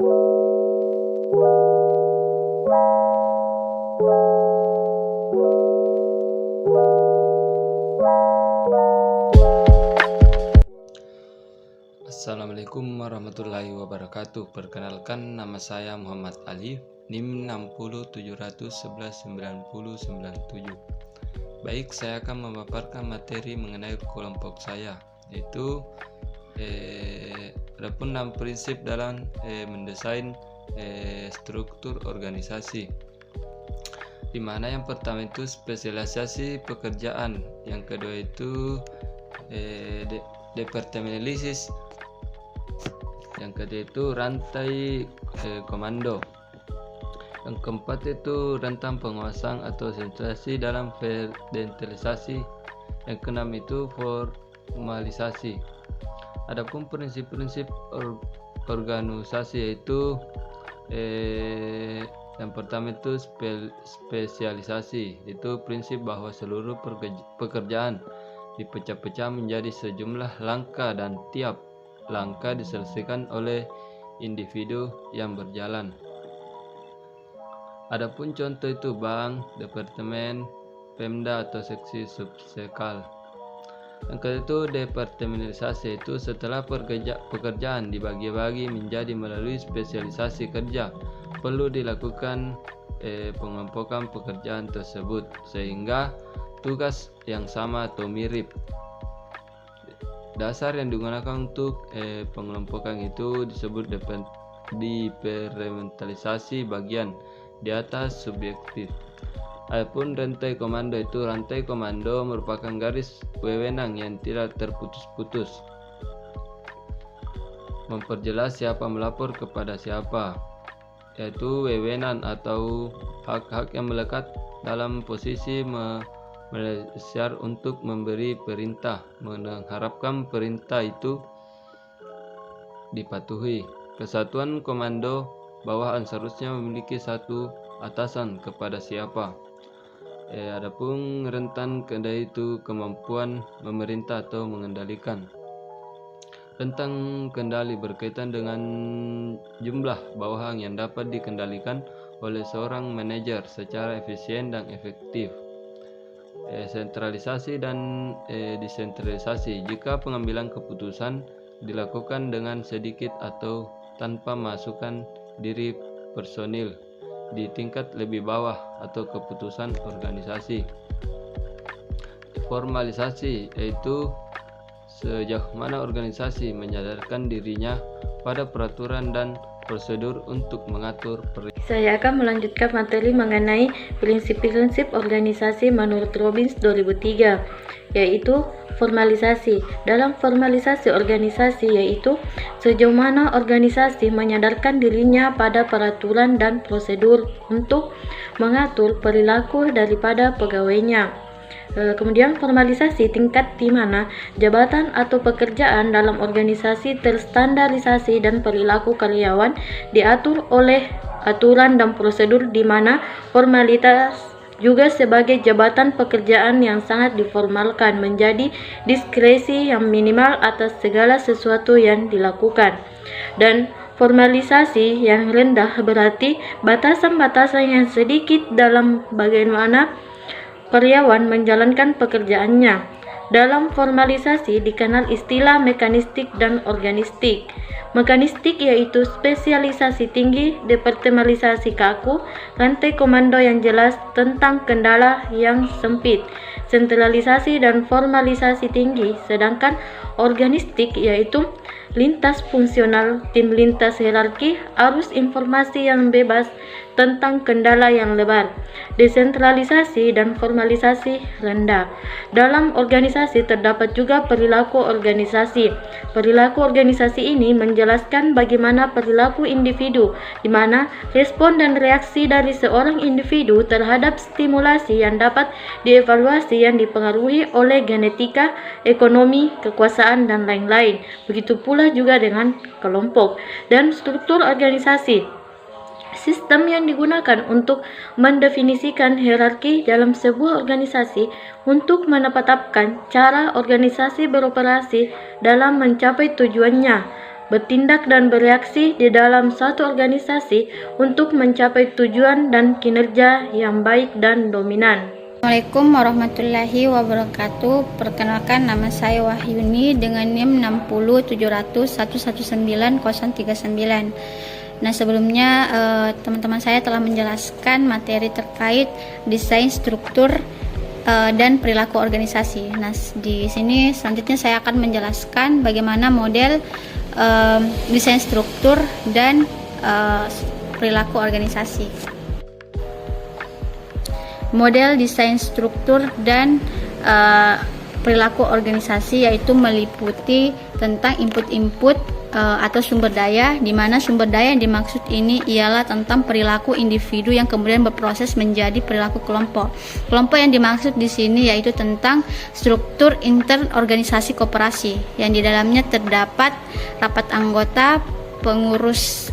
Assalamualaikum warahmatullahi wabarakatuh. Perkenalkan, nama saya Muhammad Ali, NIM 6071119097. Baik, saya akan memaparkan materi mengenai kelompok saya, yaitu adapun 6 prinsip dalam mendesain struktur organisasi. Di mana yang pertama itu spesialisasi pekerjaan, yang kedua itu departementalisis, yang ketiga itu rantai komando, yang keempat itu rentang penguasaan atau sentralisasi dalam vertikalisasi, yang keenam itu formalisasi. Adapun prinsip-prinsip organisasi yaitu yang pertama itu spesialisasi, itu prinsip bahwa seluruh pekerjaan dipecah-pecah menjadi sejumlah langkah dan tiap langkah diselesaikan oleh individu yang berjalan. Adapun contoh itu bank, departemen, pemda atau seksi subsekal. Yang kedua itu departementalisasi, itu setelah pekerjaan dibagi-bagi menjadi melalui spesialisasi kerja, perlu dilakukan pengelompokan pekerjaan tersebut sehingga tugas yang sama atau mirip. Dasar yang digunakan untuk pengelompokan itu disebut departementalisasi bagian di atas subjektif. Adapun rantai komando, itu rantai komando merupakan garis wewenang yang tidak terputus-putus, memperjelas siapa melapor kepada siapa, yaitu wewenang atau hak-hak yang melekat dalam posisi meleset untuk memberi perintah, mengharapkan perintah itu dipatuhi. Kesatuan komando bawahan seharusnya memiliki satu atasan kepada siapa. Adapun rentan kendali itu kemampuan memerintah atau mengendalikan. Rentang kendali berkaitan dengan jumlah bawahan yang dapat dikendalikan oleh seorang manajer secara efisien dan efektif. Sentralisasi dan desentralisasi, jika pengambilan keputusan dilakukan dengan sedikit atau tanpa masukan diri personil di tingkat lebih bawah atau keputusan organisasi. Formalisasi, yaitu sejauh mana organisasi menyadarkan dirinya pada peraturan dan prosedur untuk mengatur Saya akan melanjutkan materi mengenai prinsip-prinsip organisasi menurut Robbins 2003, yaitu formalisasi. Dalam formalisasi organisasi yaitu sejauh mana organisasi menyadarkan dirinya pada peraturan dan prosedur untuk mengatur perilaku daripada pegawainya. Kemudian formalisasi tingkat di mana jabatan atau pekerjaan dalam organisasi terstandarisasi dan perilaku karyawan diatur oleh aturan dan prosedur, di mana formalitas juga sebagai jabatan pekerjaan yang sangat diformalkan menjadi diskresi yang minimal atas segala sesuatu yang dilakukan. Dan formalisasi yang rendah berarti batasan-batasan yang sedikit dalam bagaimana karyawan menjalankan pekerjaannya. Dalam formalisasi dikenal istilah mekanistik dan organistik. Mekanistik yaitu spesialisasi tinggi, departementalisasi kaku, rantai komando yang jelas tentang kendala yang sempit, sentralisasi dan formalisasi tinggi. Sedangkan organistik yaitu lintas fungsional, tim lintas hierarki, arus informasi yang bebas tentang kendala yang lebar, desentralisasi dan formalisasi rendah. Dalam organisasi terdapat juga perilaku organisasi. Perilaku organisasi ini menjelaskan bagaimana perilaku individu, di mana respon dan reaksi dari seorang individu terhadap stimulasi yang dapat dievaluasi yang dipengaruhi oleh genetika, ekonomi, kekuasaan, dan lain-lain. Begitu pula juga dengan kelompok dan struktur organisasi. Sistem yang digunakan untuk mendefinisikan hierarki dalam sebuah organisasi untuk menetapkan cara organisasi beroperasi dalam mencapai tujuannya. bertindak dan bereaksi di dalam suatu organisasi untuk mencapai tujuan dan kinerja yang baik dan dominan. Assalamualaikum warahmatullahi wabarakatuh. Perkenalkan, nama saya Wahyuni dengan NIM 601119039. Nah, sebelumnya teman-teman saya telah menjelaskan materi terkait desain struktur dan perilaku organisasi. Nah, di sini selanjutnya saya akan menjelaskan bagaimana model desain struktur dan perilaku organisasi. Model desain struktur dan perilaku organisasi yaitu meliputi tentang input-input atau sumber daya, di mana sumber daya yang dimaksud ini ialah tentang perilaku individu yang kemudian berproses menjadi perilaku kelompok. Kelompok yang dimaksud di sini yaitu tentang struktur intern organisasi koperasi yang di dalamnya terdapat rapat anggota, pengurus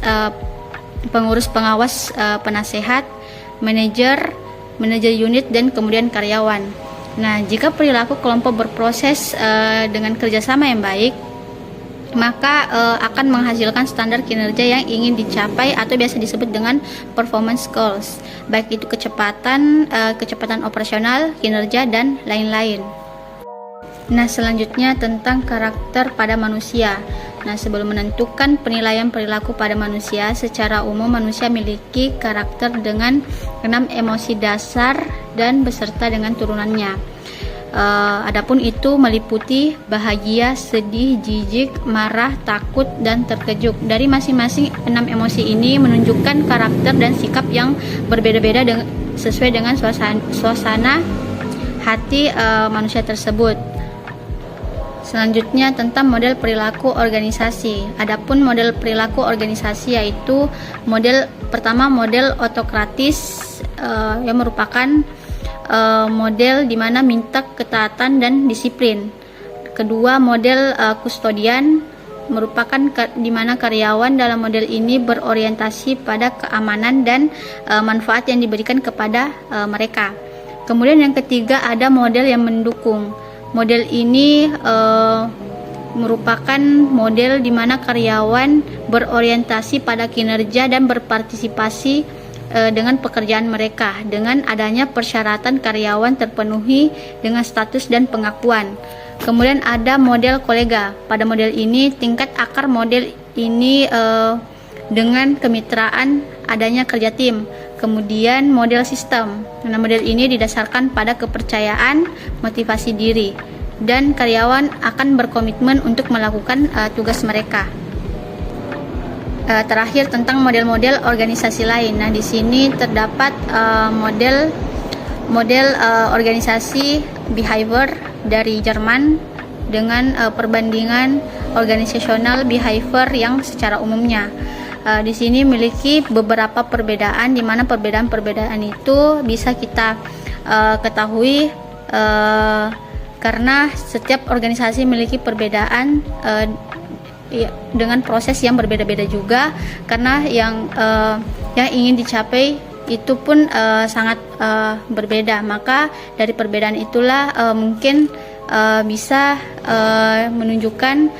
pengawas, penasehat, manajer unit, dan kemudian karyawan. Nah, jika perilaku kelompok berproses dengan kerjasama yang baik, maka akan menghasilkan standar kinerja yang ingin dicapai atau biasa disebut dengan performance goals, baik itu kecepatan operasional, kinerja, dan lain-lain. Nah, selanjutnya tentang karakter pada manusia. Nah, sebelum menentukan penilaian perilaku pada manusia, secara umum manusia memiliki karakter dengan 6 emosi dasar dan beserta dengan turunannya. Adapun itu meliputi bahagia, sedih, jijik, marah, takut, dan terkejut. Dari masing-masing 6 emosi ini menunjukkan karakter dan sikap yang berbeda-beda sesuai dengan suasana hati manusia tersebut. Selanjutnya tentang model perilaku organisasi. Adapun model perilaku organisasi yaitu pertama model autokratis yang merupakan model di mana minta ketaatan dan disiplin. Kedua, model kustodian merupakan di mana karyawan dalam model ini berorientasi pada keamanan dan manfaat yang diberikan kepada mereka. Kemudian yang ketiga ada model yang mendukung. Model ini merupakan model di mana karyawan berorientasi pada kinerja dan berpartisipasi dengan pekerjaan mereka dengan adanya persyaratan karyawan terpenuhi dengan status dan pengakuan. Kemudian ada model kolega. Pada model ini tingkat akar model ini dengan kemitraan, adanya kerja tim. Kemudian model sistem. Nah, model ini didasarkan pada kepercayaan, motivasi diri, dan karyawan akan berkomitmen untuk melakukan tugas mereka. Terakhir tentang model-model organisasi lain. Nah, di sini terdapat model organisasi behavior dari Jerman dengan perbandingan organisasional behavior yang secara umumnya. Di sini memiliki beberapa perbedaan, di mana perbedaan-perbedaan itu bisa kita ketahui karena setiap organisasi memiliki perbedaan dengan proses yang berbeda-beda juga, karena yang ingin dicapai itu pun sangat berbeda. Maka dari perbedaan itulah mungkin bisa menunjukkan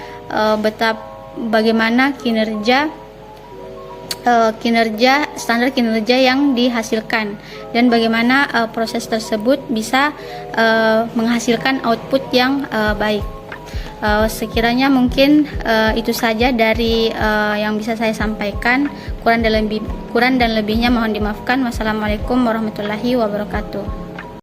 bagaimana standar kinerja yang dihasilkan dan bagaimana proses tersebut bisa menghasilkan output yang baik. Sekiranya mungkin itu saja dari yang bisa saya sampaikan. Kurang dan lebihnya mohon dimaafkan. Wassalamualaikum warahmatullahi wabarakatuh.